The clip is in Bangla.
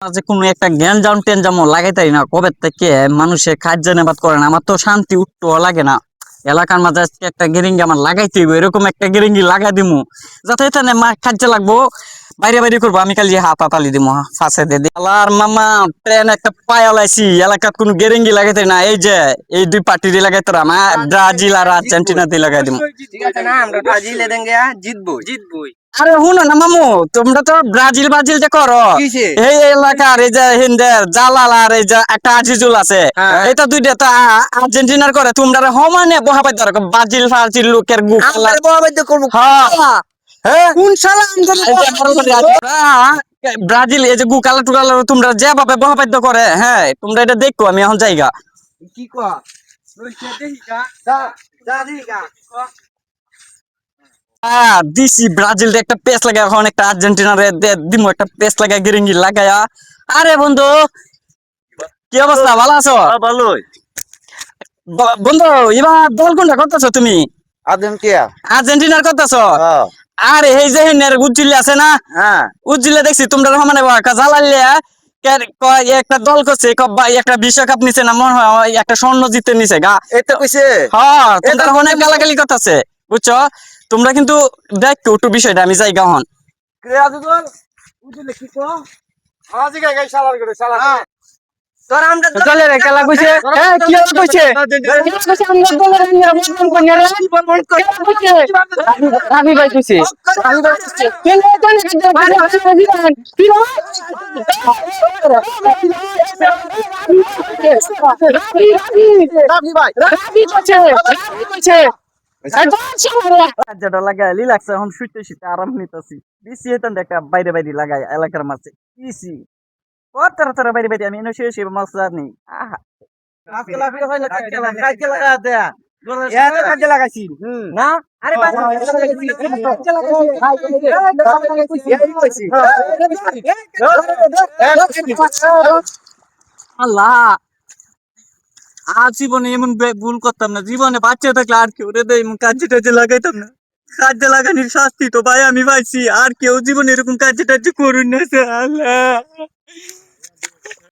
যে কোনো একটা জ্ঞান জাম টেন জামো লাগাইতাই না কবে থেকে মানুষের খাদ্য নেবাদ করে না। আমার তো শান্তি উঠতো লাগে না। এলাকার মাঝে আজকে একটা গেরিঙ্গি আমার লাগাইতে হইব, এরকম একটা গেরিঙ্গি লাগাই দিমু যাতে এখানে মা খাদ্য লাগবো। বাইরে বাইরে করবো আমি খালি হাত হাতালি দিমু ফাঁসে দিয়ে দিই। আলার মামা ট্রেন একটা পায়া লাইছি, এলাকাত কোনো গেরিঙ্গি লাগাইতে না। এই যে এই দুই পার্টি লাগাইতে আমার ব্রাজিল আর আর্জেন্টিনা দিয়ে লাগাই দিমু। ঠিক আছে না, আমরা ব্রাজিল এদেঙ্গে জিতবো জিতবই। আরে শুনো না মামু, তোমরা তো ব্রাজিল ব্রাজিল যে করো, কিসে? এই এলাকার এই যে হিন্দের জালাল আর এই যে একটা আজিজুল আছে, হ্যাঁ। এটা দুইটা তো আর্জেন্টিনার করে। তোমরা সমানে বহাবাই ধরো ব্রাজিল ফাজিল লোকের আমরা বহাবাদ্য করবো। হ্যাঁ কোন শালা ব্রাজিল এই যে গুকালা টুকালা তোমরা যেভাবে বহাবাদ্য করে, হ্যাঁ তোমরা এটা দেখো। আমি এখন জায়গা কি কয় লইছে দেহিকা যা যা দেহিকা দিছি ব্রাজিল একটা পেস লাগায়, এখন একটা আর্জেন্টিনারে দিমু একটা পেস লাগায় গিরিঙ্গি লাগায়া। আরে বন্ধু কি অবস্থা, ভালো আছো? ভালোই। বন্ধু এবার দল কোনটা করতেছো তুমি? আর্জেন্টিনা। আর্জেন্টিনার করতেছো? হ্যাঁ আরে এই যে হেনের উজ্জিল আছে না, হ্যাঁ উজ্জিলে দেখছি তোমরা মানে জ্বালাইলে একটা দল করছে, একটা বিশ্বকাপ নিছে না মনে হয়, একটা স্বর্ণ জিতে নিছে গা। এটা কইছে। হ্যাঁ তোমরা অনেক গালাগালি করতেছে বুঝছো। তোমরা কিন্তু দেখো একটু বিষয়টা, আমি যাই গাহন। ক্রিয়াদুল বুঝলে কি কো আজি গাই গাই শালার করে শালা। তোর আমরা চলে রে খেলা কইছে, হ্যাঁ কি কইছে কইছে আমরা দলের নিয়ে মতন কোন রে খেলা কইছে রাবি ভাই কইছে, রাবি ভাই কইছে কেন তো না কি রাবি ভাই রাবি কইছে, রাবি কইছে যেটা লাগাই রিল্যাক্স এখন শুইতে শুইতে আরাম নিতেছি। বিসি হেতন একটা বাইরে বাইরে লাগাই এলাকার মাঝে বিসি কত তারা বাইরে বাইরে আমি এনে শুয়ে শুয়ে মাছ জানি। আহা কাজে লাগা দেয়া এর কাজে লাগাইছি না। আরে আল্লাহ আর জীবনে এমন ভুল করতাম না। জীবনে বাচ্চা থাকলে আর কেউ রে এমন কাজে টাজে লাগাইতাম না। কাজে লাগানির শাস্তি তো ভাই আমি পাইছি, আর কেউ জীবনে এরকম কাজে টাজে করুন না। আল্লাহ